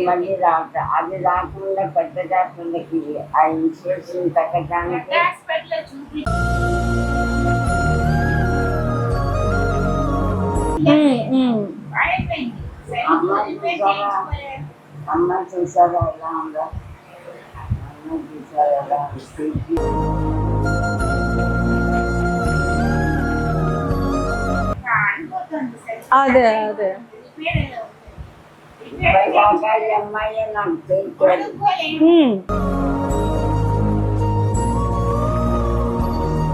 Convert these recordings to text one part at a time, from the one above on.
మళ్ళీ రావటం అది రాకుండా పెద్ద డాక్టర్లకి ఆ ఇన్స్ట్రక్షన్ పెట్టడానికి అమ్మ చూసారా ఎలా ఉందా అమ్మ చూసారా ఎలా ఉంది అదే అదే అమ్మాయి నాకు తెలియదు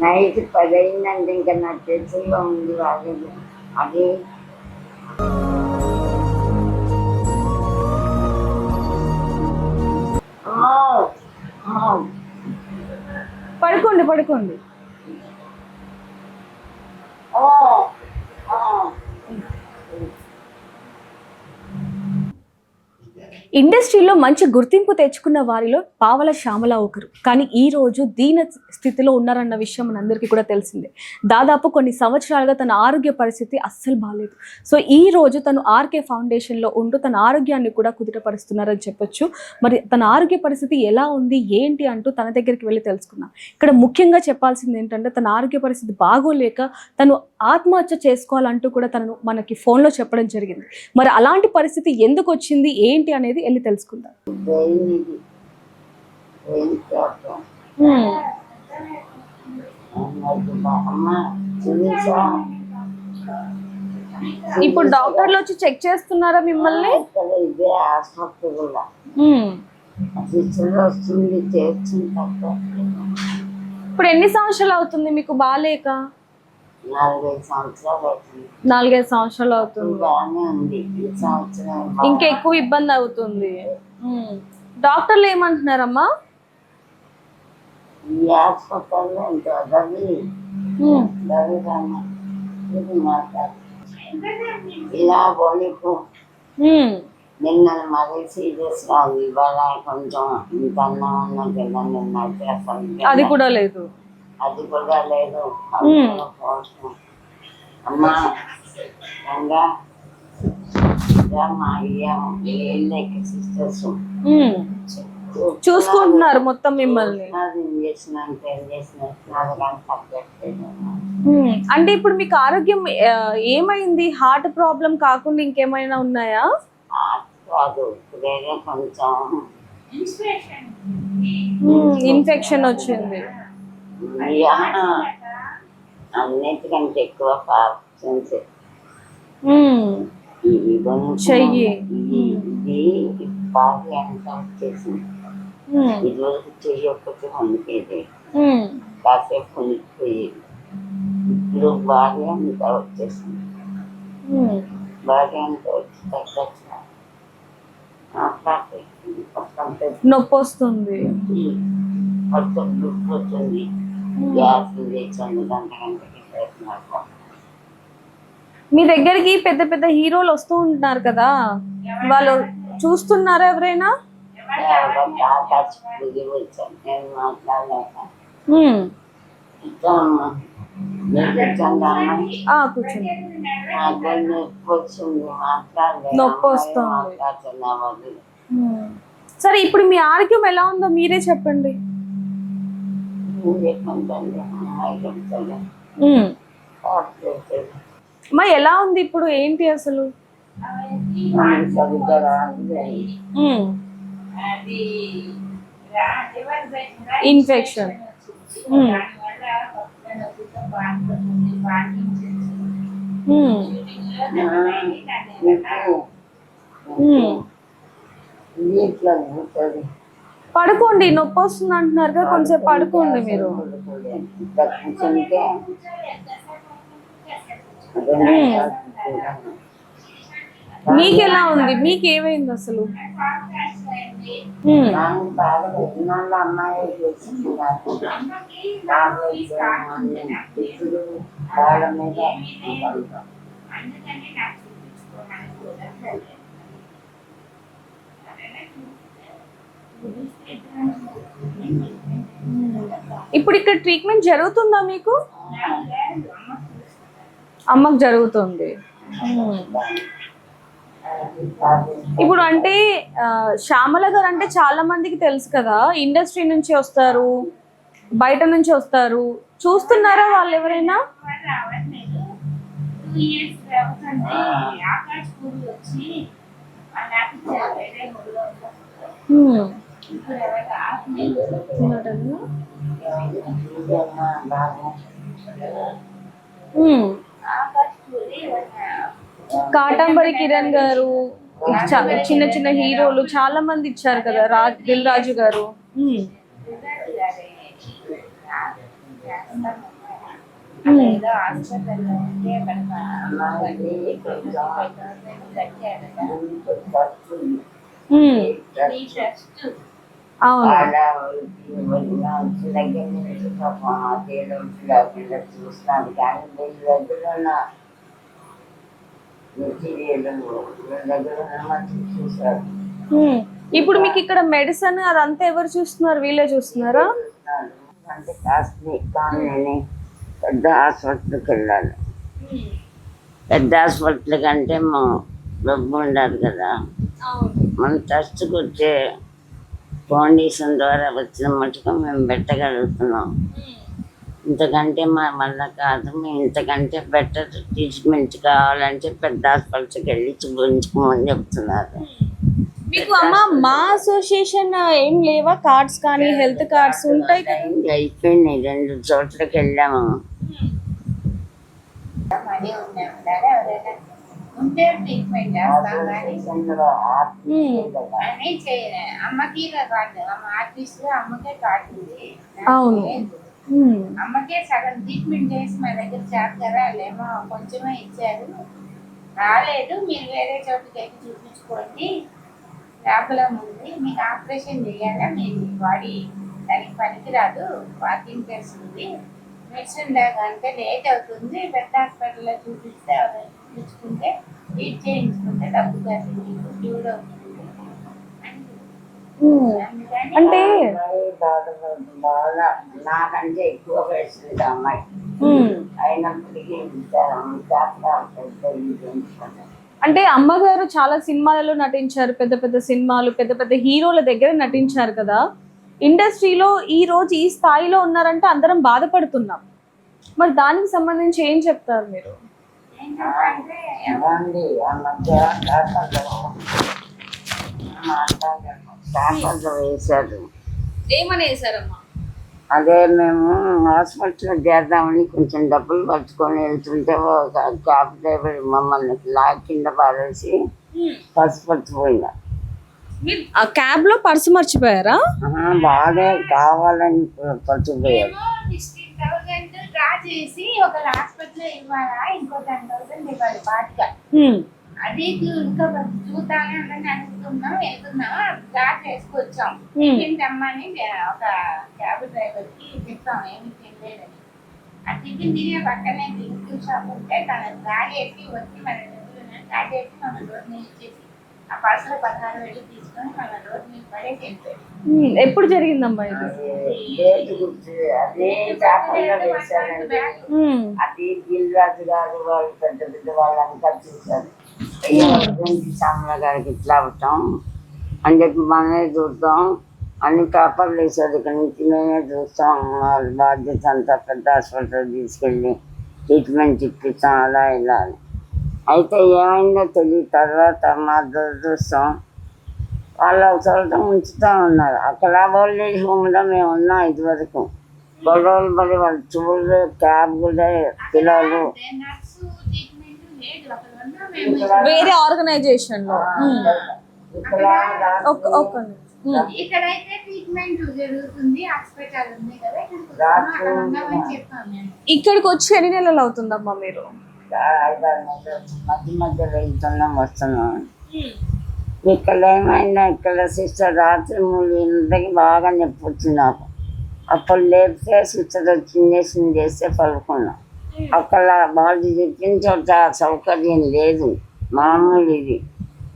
నైట్ 10 అయిందంటే ఇంకా నా చేతుల్లో ఉంది రాలేదు అది పడుకోండి పడుకోండి. ఇండస్ట్రీలో మంచి గుర్తింపు తెచ్చుకున్న వారిలో పావల శ్యామల ఒకరు. కానీ ఈ రోజు దీన స్థితిలో ఉన్నారన్న విషయం మనందరికీ కూడా తెలిసిందే. దాదాపు కొన్ని సంవత్సరాలుగా తన ఆరోగ్య పరిస్థితి అస్సలు బాగాలేదు. సో ఈ రోజు తను ఆర్కే ఫౌండేషన్లో ఉంటూ తన ఆరోగ్యాన్ని కూడా కుదుటపరుస్తున్నారని చెప్పొచ్చు. మరి తన ఆరోగ్య పరిస్థితి ఎలా ఉంది ఏంటి అంటూ తన దగ్గరికి వెళ్ళి తెలుసుకున్నాం. ఇక్కడ ముఖ్యంగా చెప్పాల్సింది ఏంటంటే తన ఆరోగ్య పరిస్థితి బాగోలేక తను ఆత్మహత్య చేసుకోవాలంటూ కూడా తనను మనకి ఫోన్లో చెప్పడం జరిగింది. మరి అలాంటి పరిస్థితి ఎందుకు వచ్చింది ఏంటి అనేది వెళ్ళి తెలుసుకుందాం. ఇప్పుడు డాక్టర్లు వచ్చి చెక్ చేస్తున్నారా మిమ్మల్ని? ఇప్పుడు ఎన్ని సంవత్సరాలు అవుతుంది మీకు బాగాలేక? 4-5 సంవత్సరాలు అవుతుంది. ఇంకా ఎక్కువ ఇబ్బంది అవుతుంది. డాక్టర్లు ఏమంటున్నారమ్మా? ఇలా పోనీకు నిన్న మరీ సీరియస్ రాదు. ఇవాళ కొంచెం ఇంకన్నా ఉన్నది అది కూడా లేదు. అది కూడా లేదు. అమ్మా రంగా సిస్టర్స్ చూసుకుంటున్నారు మొత్తం మిమ్మల్ని. అంటే ఇప్పుడు మీకు ఆరోగ్యం ఏమైంది? హార్ట్ ప్రాబ్లం కాకుండా ఇంకేమైనా ఉన్నాయా? కాదు, వేరే కొంచెం ఇన్ఫెక్షన్ వచ్చింది. అన్నిటికంటే ఎక్కువ చెయ్యి ఇది బాగా ఎంత వచ్చేసింది. ఇదివరకు చెయ్యి ఒక్కటి వణికేది, కాసేపు వణికిపోయేది. ఇప్పుడు బాగా అంత వచ్చేసింది. బాగా అంత వచ్చి తగ్గచ్చు నొప్పి వస్తుంది. మొత్తం దుఃఖం వచ్చింది. గ్యాస్ తెచ్చండి గంటకి చేస్తున్నారు. మీ దగ్గరికి పెద్ద పెద్ద హీరోలు వస్తూ ఉంటున్నారు కదా, వాళ్ళు చూస్తున్నారా ఎవరైనా? నేను మాట్లాడలేక కూర్చోండి. నొప్పి వస్తుంది. సరే ఇప్పుడు మీ ఆరోగ్యం ఎలా ఉందో మీరే చెప్పండి. మా ఎలా ఉంది ఇప్పుడు? ఏంటి అసలు ఇన్ఫెక్షన్? పడుకోండి, నొప్పి వస్తుంది అంటున్నారు కదా, కొంచెం పడుకోండి మీరు. మీకు ఎలా ఉంది? మీకు ఏమైంది అసలు? ఇప్పుడు ఇక్కడ ట్రీట్మెంట్ జరుగుతుందా మీకు? అమ్మకు జరుగుతుంది. ఇప్పుడు అంటే శ్యామల గారు అంటే చాలా మందికి తెలుసు కదా, ఇండస్ట్రీ నుంచి వస్తారు, బయట నుంచి వస్తారు, చూస్తున్నారా వాళ్ళు ఎవరైనా? రావట్లేదు. 2 years అవుతుంది. ఆకాశ్ పూరి వచ్చి రాపించారు వేరే ఊళ్ళో. ఇప్పుడు ఎవరు రావట్లేదు. ఆకాశ్ పూరి కాటంబరి కిరణ్ గారు, చిన్న చిన్న హీరోలు చాలా మంది ఇచ్చారు కదా, దిల్ రాజు గారు. ఏదో హాస్పిటల్లో ఉంటే అవును. చూస్తాను కానీ వీళ్ళ దగ్గర ఉన్న చూసారు. ఇప్పుడు మీకు ఇక్కడ మెడిసిన్ అదంతా ఎవరు చూస్తున్నారు? వీళ్ళే చూస్తున్నారా? అంటే కాస్ట్లీ కానీ నేను పెద్ద హాస్పిటల్కి వెళ్ళాలి. పెద్ద హాస్పిటల్ కంటే మా డబ్బు ఉండాలి కదా. మన ట్రస్ట్కి వచ్చే ఫౌండేషన్ ద్వారా వచ్చిన మటుకు మేము పెట్టగలుగుతున్నాం. ఇంతకంటే మళ్ళీ కాదు. మేము ఇంతకంటే బెటర్ ట్రీట్మెంట్ కావాలంటే పెద్ద హాస్పిటల్కి వెళ్ళి చూపించుకోమని చెప్తున్నారు. మీకు అమ్మ మా అసోసియేషన్ ఏం లేవా? కార్డ్స్ కానీ హెల్త్ కార్డ్స్ ఉంటాయి కదా? అయిపోయినాయి. 2 చోట్లకి వెళ్ళాము. మనీ ఉండాలి. ఎవరైనా ఉంటే ట్రీట్మెంట్ చేస్తాం కానీ అని చేయలే. అమ్మకి కార్డు, అమ్మ ఆర్టిస్ట్ అమ్మకే కార్డు ఉంది. అవును. అమ్మకే సగం ట్రీట్మెంట్ చేసి మా దగ్గర చేస్తారా? వాళ్ళేమో కొంచెమే ఇచ్చారు. రాలేదు, మీరు వేరే చోటుకి వెళ్ళి చూపించుకోండి, ప్రాబ్లం ఉంది, మీకు ఆపరేషన్ చేయాలా, మీ బాడీ దానికి పనికిరాదు, వాకింగ్ ఉంది, మెడిసిన్ దాకా అంటే లేట్ అవుతుంది, పెద్ద హాస్పిటల్లో చూపిస్తే చూపించుకుంటే ట్రీట్ చేయించుకుంటే డబ్బు కట్టింది డ్యూడ్ అవుతుంది. అంటే నాకంటే ఎక్కువ వేసింది అమ్మాయి. అయినప్పటికీ అంటే అమ్మగారు చాలా సినిమాలలో నటించారు, పెద్ద పెద్ద సినిమాలు, పెద్ద పెద్ద హీరోల దగ్గర నటించారు కదా. ఇండస్ట్రీలో ఈ రోజు ఈ స్థాయిలో ఉన్నారంటే అందరం బాధపడుతున్నాం. మరి దానికి సంబంధించి ఏం చెప్తారు మీరు? వేశారు. ఏమని వేశారమ్మా? అదే మేము హాస్పిటల్లో చేద్దామని కొంచెం డబ్బులు పట్టుకొని వెళ్తుంటే ఒక క్యాబ్ డ్రైవర్ మమ్మల్ని కింద పారేసి పర్సు పట్టుకుపోయిందా. ఆ క్యాబ్ లో పర్సు మర్చిపోయారా? బాగా కావాలని పట్టుకుపోయారు. 16,000 డ్రా చేసి ఒక హాస్పిటల్ ఇవ్వాలా, ఇంకో 10,000 ఇవ్వాలి బాగా. అది ఇంకా చూద్దామని అందరినీ అనుకుంటున్నాం, వెళ్తున్నాం, డ్రా చేసుకొచ్చాం. టిఫిన్ తెమ్మని ఒక క్యాబ్ డ్రైవర్ కి చెప్పాం, ఏమి తినలేదని. ఆ టిఫిన్ తినే పక్కనే డ్రింక్ షాప్ ఉంటే తన డ్రా చేసి వచ్చి మన డబ్బులు డ్రా చేసి మన రోడ్ మీద ఇచ్చేసి ఆ పర్సులో 16,000 తీసుకొని మన రోడ్ మీద పడేసి వెళ్ళిపోయాడు. ఎప్పుడు జరిగిందమ్మా ఇది? అది దిల్ రాజు గారు వాళ్ళు పెద్ద పెద్ద వాళ్ళంతా చూశారు. శ్యామల గారికి ఇట్లా అవుతాం అని చెప్పి మనమే చూద్దాం, అన్ని పేపర్లు వేసారు, ఇక్కడ నుంచి మేమే చూస్తాం, వాళ్ళ బాధ్యత అంతా పెద్ద హాస్పిటల్ తీసుకెళ్ళి ట్రీట్మెంట్ ఇప్పిస్తాం అలా ఇలా. అయితే ఏమైందో తెలియదు. తర్వాత మా దురదృష్టం వాళ్ళు ఒక చోట ఉంచుతూ ఉన్నారు. అక్కడ ఓల్డ్ ఏజ్ హోమ్లో మేము ఉన్నాం ఇదివరకు. గొడవలు పడి వాళ్ళు చూడలే, క్యాబ్ కూడా పిల్లలు వేరే ఆర్గనైజేషన్ లో. ఇక్కడైతే ట్రీట్మెంట్ జరుగుతుంది, హాస్పిటల్ ఉంది కదా, ఇక్కడికి వచ్చి ఎన్ని నెలలు అవుతుందమ్మా మీరు? 5-6 నెలలు మధ్య మధ్యలో వెళ్తున్నాం వస్తున్నాం. ఇక్కడ ఏమైనా ఇక్కడ సిస్టర్ రాత్రి 3 బాగా నొప్పి వచ్చింది నాకు. అప్పుడు లేపితే సిస్టర్ వచ్చి ఇంజక్షన్ చేస్తే పడుకున్నాం. అక్కడ వాళ్ళు చెప్పిన చోట సౌకర్యం లేదు, మామూలు ఇది.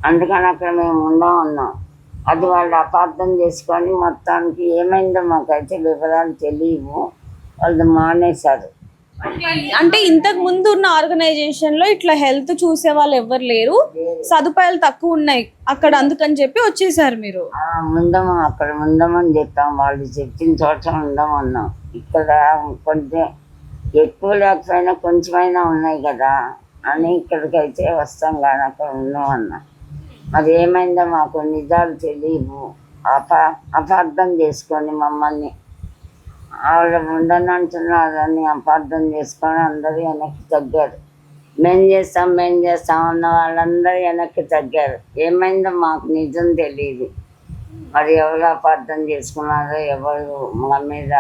అందుకని అక్కడ మేము ఉన్నాం. అది వాళ్ళు అపార్థం చేసుకొని మొత్తానికి ఏమైందో మాకైతే వివరాలు తెలియవు, వాళ్ళు మానేశారు. అంటే ఇంతకు ముందు ఉన్న ఆర్గనైజేషన్ లో ఇట్లా హెల్త్ చూసే వాళ్ళు ఎవరు లేరు, సదుపాయాలు తక్కువ ఉన్నాయి అక్కడ, అందుకని చెప్పి వచ్చేసారు మీరు. ఉందాము అక్కడ ఉందామని చెప్పాం, వాళ్ళు చెప్పిన చోట ఉందామన్నాం. ఇక్కడ కొంచెం ఎక్కువ లేకపోయినా కొంచెమైనా ఉన్నాయి కదా అని ఇక్కడికైతే వస్తాం కానీ అక్కడ ఉన్నామన్నా. మరి ఏమైందో మాకు నిజాలు తెలియవు, అపార్థం చేసుకొని మమ్మల్ని ఆవిడ ఉండని అంటున్నారని అపార్థం చేసుకొని అందరూ వెనక్కి తగ్గారు. మేము చేస్తాం అన్న వాళ్ళందరూ వెనక్కి తగ్గారు. ఏమైందో మాకు నిజం తెలియదు. మరి ఎవరు అపార్థం చేసుకున్నారో, ఎవరు మా మీద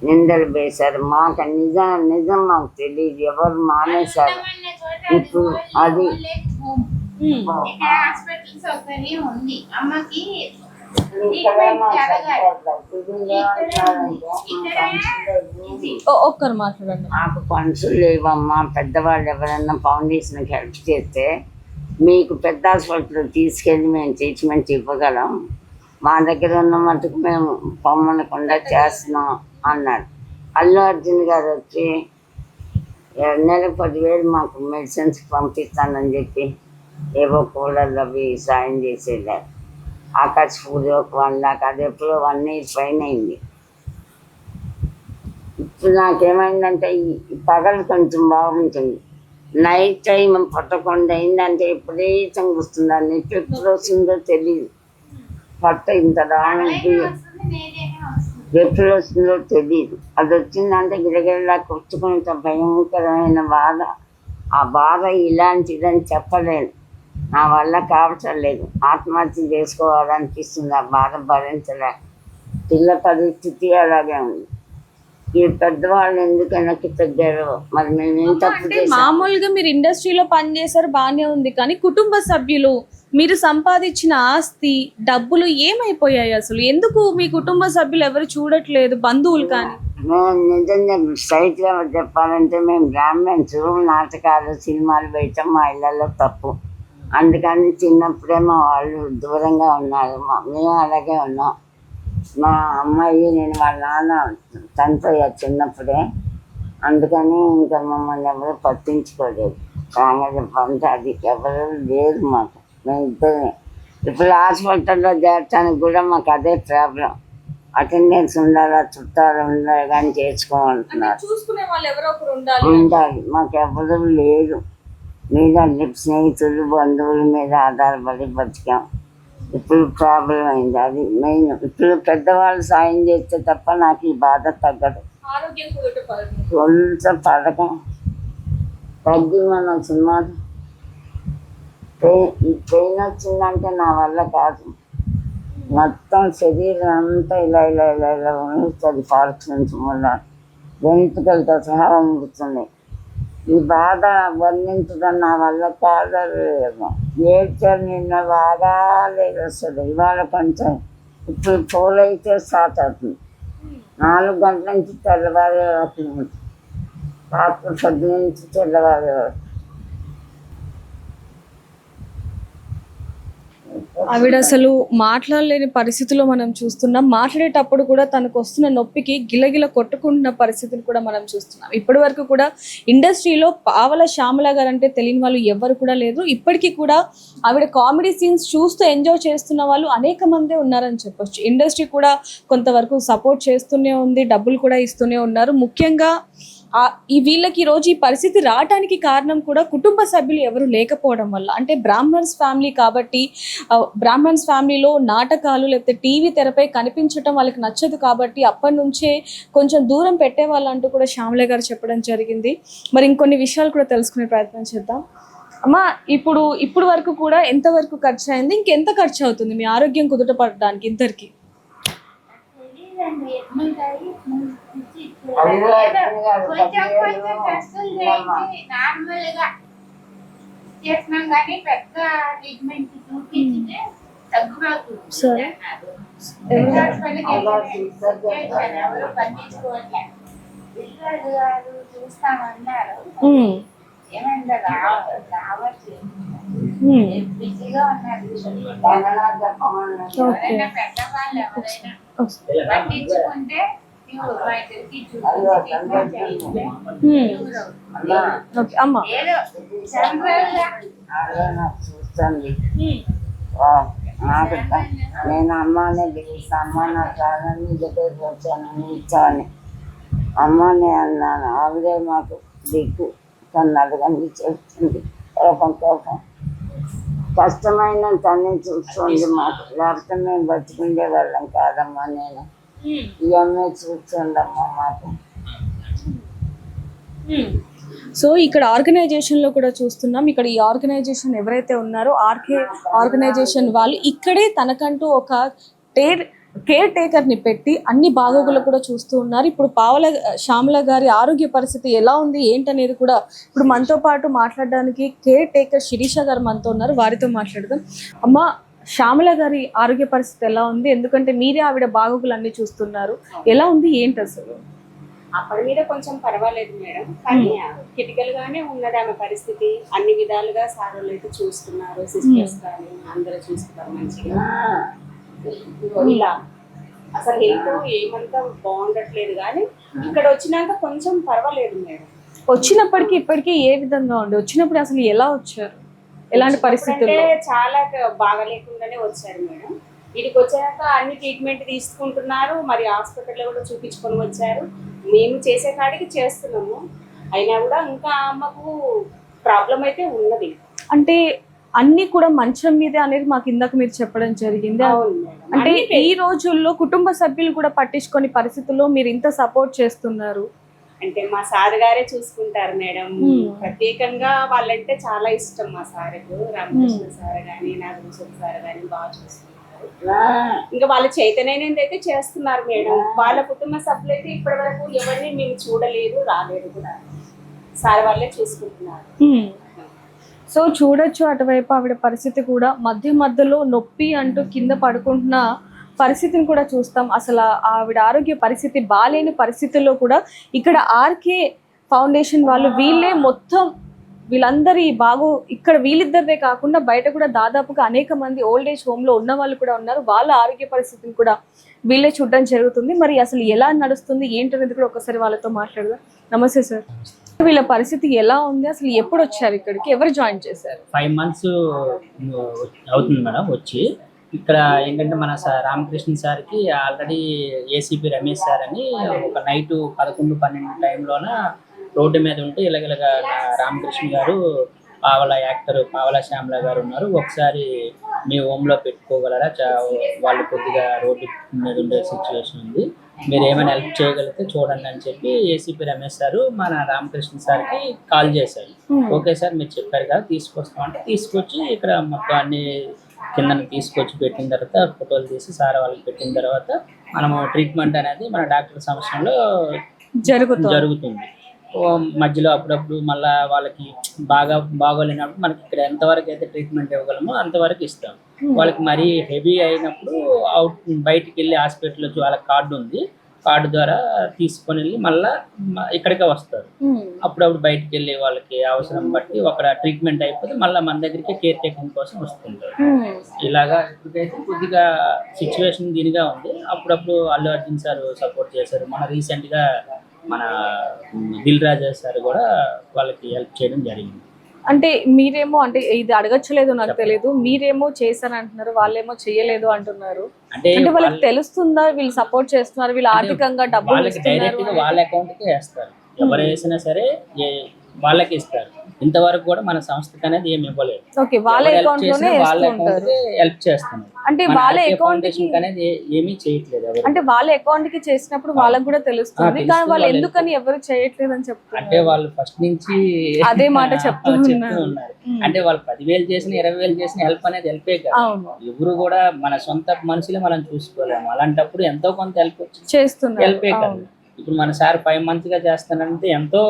నిందలు వేశారు, మాకు నిజం మాకు తెలియదు. ఎవరు మానేశారు. ఇప్పుడు అది హాస్పిటల్ సౌకర్యం ఉంది అమ్మకి. ఒక్కరు మాట్లాడండి. మాకు ఫండ్స్ లేవమ్మా. పెద్దవాళ్ళు ఎవరైనా ఫౌండేషన్కి హెల్ప్ చేస్తే మీకు పెద్ద హాస్పిటల్ తీసుకెళ్ళి మేము ట్రీట్మెంట్ ఇవ్వగలం, మా దగ్గర ఉన్న మటుకు మేము పొమ్మనకుండా చేస్తున్నాం అన్నారు. అల్లు అర్జున్ గారు వచ్చి నెలకు 10,000 మాకు మెడిసిన్స్ పంపిస్తానని చెప్పి ఏవో కూలర్లు అవి సాయం చేసేదారు. ఆకాశ పూజ ఒక 1 lakh, అది ఎప్పుడో 1 year పైన అయింది. ఇప్పుడు నాకేమైందంటే ఈ పగలు కొంచెం బాగుంటుంది, నైట్ టైం పట్టకుండా అయిందంటే విపరీతంగా వస్తుంది. ఆ నొప్పి ఎప్పుడు వస్తుందో తెలియదు. పట్ట ఇంత రానికి ఎప్పుడు వస్తుందో తెలియదు. అది వచ్చిందంటే గిరగిరలా కొట్టుకునేంత భయంకరమైన బాధ. ఆ బాధ ఇలాంటిదని చెప్పలేను, నా వల్ల కావటం లేదు. ఆత్మహత్య చేసుకోవాలనిపిస్తుంది, ఆ బాధ భరించలే. పిల్ల పరిస్థితి అలాగే ఉంది. ఈ పెద్దవాళ్ళు ఎందుకు వెనక్కి తగ్గారో మరి మేము ఏం తప్పు అంటే మామూలుగా మీరు ఇండస్ట్రీలో పనిచేశారు బాగానే ఉంది, కానీ కుటుంబ సభ్యులు మీరు సంపాదించిన ఆస్తి డబ్బులు ఏమైపోయాయి అసలు? ఎందుకు మీ కుటుంబ సభ్యులు ఎవరు చూడట్లేదు, బంధువులు కానీ? మేము నిజంగా స్ట్రైట్గా చెప్పాలంటే మేము బ్రాహ్మణ్స్, నాటకాలు సినిమాలు వేయటం మా ఇళ్ళల్లో తప్పు. అందుకని చిన్నప్పుడే మా వాళ్ళు దూరంగా ఉన్నారు, మేము అలాగే ఉన్నాం. మా అమ్మాయి నేను వాళ్ళ నాన్న చనిపోయారు చిన్నప్పుడే, అందుకని ఇంకా మమ్మల్ని ఎవరు పట్టించుకోలేదు. కాంగ్రెస్ పంట అది ఎవరు లేదు మాకు, మేము ఇద్దరే. ఇప్పుడు హాస్పిటల్లో చేర్చడానికి కూడా మాకు అదే ప్రాబ్లం. అటెండెన్స్ ఉండాలా, చుట్టాలు ఉండాలి కానీ చేసుకోమంటున్నారు. చూసుకునే వాళ్ళు ఎవరో ఒకరు ఉండాలి. మాకు ఎవరు లేరు. మీద స్నేహితులు బంధువుల మీద ఆధారపడి బతికాం. ఇప్పుడు ప్రాబ్లం అయింది, అది మెయిన్. ఇప్పుడు పెద్దవాళ్ళు సాయం చేస్తే తప్ప నాకు ఈ బాధ తగ్గదు. కొంచెం పథకం తగ్గి మన సినిమా పెయిన్ వచ్చిందంటే నా వల్ల కాదు. మొత్తం శరీరం అంతా ఇలా ఇలా ఇలా ఇలా ఉంటుంది. పార్కిన్స్ వల్ల వెంట్రుకలతో సహా ఉండుతుంది. ఈ బాధ వర్ణించడం నా వల్ల కాదలేదు. ఏడ్చారు నిన్న బాగా లేదు వస్తుంది. ఇవాళ కొంచెం ఇప్పుడు పూలైతే స్టార్ట్ అవుతుంది. 4 గంటల నుంచి తెల్లవారే వరకు, రాత్రి 10 నుంచి తెల్లవారే వరకు. ఆవిడ అసలు మాట్లాడలేని పరిస్థితిలో మనం చూస్తున్నాం. మాట్లాడేటప్పుడు కూడా తనకు వస్తున్న నొప్పికి గిలగిల కొట్టుకుంటున్న పరిస్థితిని కూడా మనం చూస్తున్నాం. ఇప్పటి వరకు కూడా ఇండస్ట్రీలో పావల శ్యామల గారు అంటే తెలియని వాళ్ళు ఎవరు కూడా లేరు. ఇప్పటికీ కూడా ఆవిడ కామెడీ సీన్స్ చూస్తూ ఎంజాయ్ చేస్తున్న వాళ్ళు అనేక మందే ఉన్నారని చెప్పొచ్చు. ఇండస్ట్రీ కూడా కొంతవరకు సపోర్ట్ చేస్తూనే ఉంది, డబ్బులు కూడా ఇస్తూనే ఉన్నారు. ముఖ్యంగా వీళ్ళకి ఈరోజు ఈ పరిస్థితి రావడానికి కారణం కూడా కుటుంబ సభ్యులు ఎవరు లేకపోవడం వల్ల. అంటే బ్రాహ్మణ్స్ ఫ్యామిలీ కాబట్టి, బ్రాహ్మణ్స్ ఫ్యామిలీలో నాటకాలు లేకపోతే టీవీ తెరపై కనిపించడం వాళ్ళకి నచ్చదు కాబట్టి అప్పటి నుంచే కొంచెం దూరం పెట్టేవాళ్ళంటూ కూడా శ్యామల గారు చెప్పడం జరిగింది. మరి ఇంకొన్ని విషయాలు కూడా తెలుసుకునే ప్రయత్నం చేద్దాం. అమ్మా, ఇప్పుడు వరకు కూడా ఎంతవరకు ఖర్చు అయింది, ఇంకెంత ఖర్చు అవుతుంది మీ ఆరోగ్యం కుదుటపడడానికి ఇద్దరికి? నార్మల్ గా చేసినాం కానీ పెద్ద ట్రీట్మెంట్ చూపించితే తగ్గిపోతుంది. ఎవరు పట్టించుకోవట్లేదు. గారు చూస్తామన్నారు, ఏమైందా రావట్లేదు, బిజీగా ఉన్నారు. ఎవరైనా పెద్దవాళ్ళు ఎవరైనా పట్టించుకుంటే ప్యూర్ మా ఇద్దరికి అయ్యో ట్రీట్మెంట్ చేయించలే. ప్యూర్ అమ్మా ఓకే అమ్మ. ఏదో జనరల్గా అదే నాకు చూస్తుంది నాకు నేను అమ్మానే పిలిస్తే అమ్మ నాకు కాదని నీ దగ్గరికి వచ్చాను నీ ఇచ్చావని అమ్మని అన్నాను. ఆవిడే మాకు దిక్కు కన్నాడు కానీ చెప్తుంది కోపం కోపం కష్టమైన తనే చూస్తుంది మాకు, లేకపోతే మేము బతుకుండే వాళ్ళం కాదమ్మా. నేను ఈ అమ్మాయి చూస్తుందమ్మా మాకు. సో ఇక్కడ ఆర్గనైజేషన్ లో కూడా చూస్తున్నాం. ఇక్కడ ఈ ఆర్గనైజేషన్ ఎవరైతే ఉన్నారో ఆర్కే ఆర్గనైజేషన్ వాళ్ళు ఇక్కడే తనకంటూ ఒక కేర్ టేకర్ ని పెట్టి అన్ని బాగోగులు కూడా చూస్తూ ఉన్నారు. ఇప్పుడు పావల శ్యామల గారి ఆరోగ్య పరిస్థితి ఎలా ఉంది ఏంటనేది కూడా ఇప్పుడు మనతో పాటు మాట్లాడడానికి కేర్ టేకర్ శిరీష గారు మనతో ఉన్నారు. వారితో మాట్లాడదాం. అమ్మ, శ్యామల గారి ఆరోగ్య పరిస్థితి ఎలా ఉంది? ఎందుకంటే మీరే ఆవిడ బాగోగులు అన్ని చూస్తున్నారు. ఎలా ఉంది ఏంటి అసలు? అప్పటి మీద కొంచెం పర్వాలేదు మేడం, కానీ క్రిటికల్ గానే ఉన్నది ఆమె పరిస్థితి. అన్ని విధాలుగా సార్ వాళ్ళు అయితే చూస్తున్నారు, సిస్టర్స్ కానీ అందరూ చూస్తున్నారు మంచిగా. ఇలా అసలు హెల్త్ ఏమంతా బాగుండట్లేదు, కానీ ఇక్కడ వచ్చినాక కొంచెం పర్వాలేదు మేడం. వచ్చినప్పటికీ ఇప్పటికీ ఏ విధంగా ఉండి వచ్చినప్పుడు అసలు ఎలా వచ్చారు? ఎలాంటి పరిస్థితుల్లో? అంటే చాలా బాగా లేకుండానే వచ్చారు మేడం. వీడికి వచ్చాక అన్ని ట్రీట్మెంట్ తీసుకుంటున్నారు, మరి హాస్పిటల్లో కూడా చూపించుకొని వచ్చారు. మేము చేసే కాడికి చేస్తున్నాము, అయినా కూడా ఇంకా అమ్మకు ప్రాబ్లం అయితే ఉన్నది. అంటే అన్ని కూడా మంచం మీదే అనేది మాకు ఇందాక మీరు చెప్పడం జరిగింది. అవును మేడం. అంటే ఈ రోజుల్లో కుటుంబ సభ్యులు కూడా పట్టించుకొని పరిస్థితుల్లో మీరు ఇంత సపోర్ట్ చేస్తున్నారు. అంటే మా సార్ గారే చూసుకుంటారు మేడం. ప్రత్యేకంగా వాళ్ళంటే చాలా ఇష్టం మా సార్కు. రామకృష్ణ సార్ గాని నాగభూషణ్ సార్ గాని బాగా చూసుకుంటారు. ఇంకా వాళ్ళ చైతన్యం అయితే చేస్తున్నారు మేడం. వాళ్ళ కుటుంబ సభ్యులు అయితే ఇప్పటి వరకు ఎవరిని మేము చూడలేదు, రాలేదు కూడా. సార్ వాళ్ళే చూసుకుంటున్నారు. సో చూడొచ్చు అటువైపు ఆవిడ పరిస్థితి కూడా మధ్యలో నొప్పి అంటూ కింద పడుకుంటున్న పరిస్థితిని కూడా చూస్తాం. అసలు ఆవిడ ఆరోగ్య పరిస్థితి బాలేని పరిస్థితుల్లో కూడా ఇక్కడ ఆర్కే ఫౌండేషన్ వాళ్ళు వీళ్ళే మొత్తం వీళ్ళందరి ఇక్కడ వీళ్ళిద్దరిదే కాకుండా బయట కూడా దాదాపుగా అనేక మంది ఓల్డ్ ఏజ్ హోమ్ లో ఉన్న వాళ్ళు కూడా ఉన్నారు. వాళ్ళ ఆరోగ్య పరిస్థితిని కూడా వీళ్ళే చూడడం జరుగుతుంది. మరి అసలు ఎలా నడుస్తుంది ఏంటనేది కూడా ఒకసారి వాళ్ళతో మాట్లాడదాం. నమస్తే సార్, వీళ్ళ పరిస్థితి ఎలా ఉంది? అసలు ఎప్పుడు వచ్చారు ఇక్కడికి? ఎవరు జాయిన్ చేశారు? 5 months అవుతుంది మేడం వచ్చి. ఇక్కడ ఏంటంటే మన రామకృష్ణ సార్కి ఆల్రెడీ ఏసీపీ రమేష్ సార్ అని ఒక నైట్ 11-12 టైంలోన రోడ్డు మీద ఉంటే ఇలాగ రామకృష్ణ గారు పావల యాక్టర్ పావల శ్యామల గారు ఉన్నారు, ఒకసారి మీ హోమ్లో పెట్టుకోగలరా, వాళ్ళు కొద్దిగా రోడ్డు మీద ఉండే సిచ్యువేషన్ ఉంది, మీరు ఏమైనా హెల్ప్ చేయగలిగితే చూడండి అని చెప్పి ఏసీపీ రమేష్ సారు మన రామకృష్ణ సార్కి కాల్ చేశారు. ఓకే సార్ మీరు చెప్పారు కదా తీసుకొస్తామంటే తీసుకొచ్చి ఇక్కడ మొత్తం అన్ని కింద తీసుకొచ్చి పెట్టిన తర్వాత ఫోటోలు తీసి సార్ వాళ్ళకి పెట్టిన తర్వాత మనము ట్రీట్మెంట్ అనేది మన డాక్టర్ సమక్షంలో జరుగుతుంది. మధ్యలో అప్పుడప్పుడు మళ్ళీ వాళ్ళకి బాగోలేనప్పుడు మనకి ఇక్కడ ఎంతవరకు అయితే ట్రీట్మెంట్ ఇవ్వగలమో అంతవరకు ఇస్తాం. వాళ్ళకి మరీ హెవీ అయినప్పుడు బయటికి వెళ్ళి హాస్పిటల్లో వాళ్ళకి కార్డు ఉంది, కార్డు ద్వారా తీసుకొని వెళ్ళి మళ్ళీ ఇక్కడికే వస్తారు. అప్పుడప్పుడు బయటికి వెళ్ళి వాళ్ళకి అవసరం బట్టి ఒక ట్రీట్మెంట్ అయిపోతే మళ్ళీ మన దగ్గరికి కేర్ టేకింగ్ కోసం వస్తుంటారు. ఇలాగా ఇప్పటికైతే కొద్దిగా సిచ్యువేషన్ దీనిగా ఉంది. అప్పుడప్పుడు అల్లు అర్జున్ సార్ సపోర్ట్ చేశారు. మన రీసెంట్గా మన దిల్ రాజా సార్ కూడా వాళ్ళకి హెల్ప్ చేయడం జరిగింది. అంటే మీరేమో అంటే ఇది అడగచ్చలేదు నాకు తెలియదు, మీరేమో చేశారంటున్నారు, వాళ్ళేమో చేయలేదు అంటున్నారు. అంటే వాళ్ళకి తెలుస్తుందా వీళ్ళు సపోర్ట్ చేస్తున్నారు, వీళ్ళు ఆర్థికంగా డబ్బులు డైరెక్ట్ గా వాళ్ళ అకౌంట్ కే వేస్తారు, ఎవరు వేసినా సరే వాళ్ళకి ఇస్తారు. ఇంతవరకు కూడా మన సంస్థకి అనేది ఏమి ఇవ్వలేదు. ఓకే, వాళ్ళ అకౌంట్ లోనే హెల్ప్ చేస్తున్నారు. అంటే వాళ్ళ అకౌంట్ అనేది ఏమీ చేయట్లేదు. అంటే వాళ్ళ అకౌంట్ కి చేసినప్పుడు వాళ్ళకి కూడా తెలుస్తుంది, కానీ వాళ్ళు ఎందుకని ఎవరు చేయట్లేదు అని చెప్తారు. అంటే వాళ్ళు ఫస్ట్ నుంచి అదే మాట చెప్తూ ఉన్నారు. అంటే వాళ్ళు 10,000 చేసిన 20,000 చేసిన హెల్ప్ అనేది హెల్పే కదా. ఎవరు కూడా మన సొంత మనుషులే మనం చూసుకోలేము, అలాంటప్పుడు ఎంతో కొంత హెల్ప్ చేస్తున్నారు, హెల్పే కదా. ఇప్పుడు మన సార్ 5 months గా చేస్తానంటే ఎంతో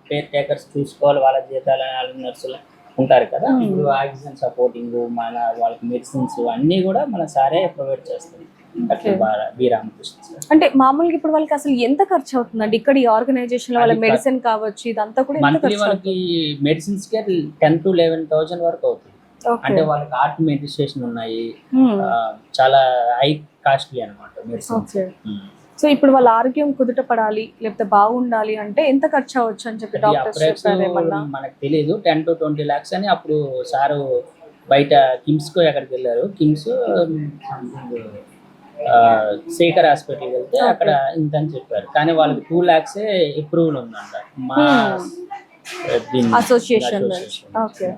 కేర్ టేకర్స్ చూసుకోవాలి, వాళ్ళ జీతాలు నర్సులు ఉంటారు కదా. ఇప్పుడు ఆక్సిజన్ సపోర్టింగ్ మన వాళ్ళకి మెడిసిన్స్ అన్ని కూడా మన సారే ప్రొవైడ్ చేస్తారు. అంటే మామూలుగా ఇప్పుడు వాళ్ళకి అసలు ఎంత ఖర్చు అవుతుందండి ఇక్కడ ఈ ఆర్గనైజేషన్ వాళ్ళ మెడిసిన్ కావచ్చు ఇదంతా కూడా? మంత్లీ వాళ్ళకి మెడిసిన్స్ కే 10,000 to 11,000 వరకు అవుతుంది. అంటే వాళ్ళకి హార్ట్ మెడిటేషన్ ఉన్నాయి, చాలా హై కాస్ట్లీ అన్నమాట మెడిసిన్స్. సో ఇప్పుడు వాళ్ళ ఆరోగ్యం కుదుట పడాలి లేకపోతే బాగుండాలి అంటే ఎంత ఖర్చు అవ్వచ్చు అని చెప్పి డాక్టర్స్ అప్రాక్స్ చెప్పారు ఏమన్నా? మనకు తెలియదు 10 to 20 lakhs అని అప్పుడు సారు బయట కిమ్స్కో ఎక్కడికి వెళ్ళారు, కిమ్స్ శేఖర్ హాస్పిటల్కి వెళ్తే అక్కడ ఇంత అని చెప్పారు. కానీ వాళ్ళకి 2 lakhs అప్రూవల్ ఉందంట మా అసోసియేషన్ నుంచి. ఓకే.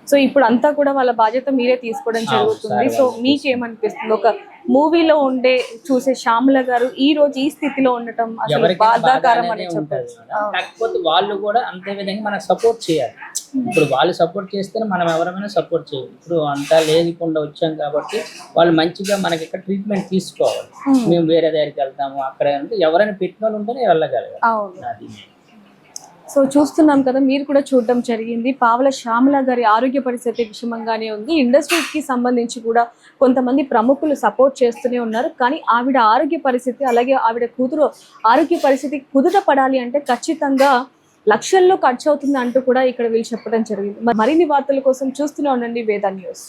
సో ఇప్పుడు అంతా కూడా వాళ్ళ బాధ్యత మీరే తీసుకోవడం జరుగుతుంది. సో మీకేమనిపిస్తుంది ఒక మూవీలో ఉండే చూసే శ్యామల గారు ఈ రోజు ఈ స్థితిలో ఉండటం అసలు ఎవరికైనా బాధాకరం బాధగానే అని ఉంటది చెప్పచ్చు. మేడం. కాకపోతే వాళ్ళు కూడా అంతే విధంగా మనకు సపోర్ట్ చేయాలి. ఇప్పుడు వాళ్ళు సపోర్ట్ చేస్తేనే మనం ఎవరైనా సపోర్ట్ చేయాలి. ఇప్పుడు అంతా లేకుండా వచ్చాం కాబట్టి వాళ్ళు మంచిగా మనకి ఇక్కడ ట్రీట్మెంట్ తీసుకోవాలి. మేము వేరే దగ్గరికి వెళ్తాము అక్కడ అంటే ఎవరైనా పెట్టిన వాళ్ళు ఉంటేనే వెళ్ళగలగాలి. అవును. అది సో చూస్తున్నాం కదా, మీరు కూడా చూడడం జరిగింది. పావల శ్యామల గారి ఆరోగ్య పరిస్థితి విషమంగానే ఉంది. ఇండస్ట్రీకి సంబంధించి కూడా కొంతమంది ప్రముఖులు సపోర్ట్ చేస్తూనే ఉన్నారు. కానీ ఆవిడ ఆరోగ్య పరిస్థితి అలాగే ఆవిడ కూతురు ఆరోగ్య పరిస్థితి కుదుట పడాలి అంటే ఖచ్చితంగా లక్షల్లో ఖర్చు అవుతుంది అంటూ కూడా ఇక్కడ వీళ్ళు చెప్పడం జరిగింది. మరిన్ని వార్తల కోసం చూస్తూనే ఉండండి వేద న్యూస్.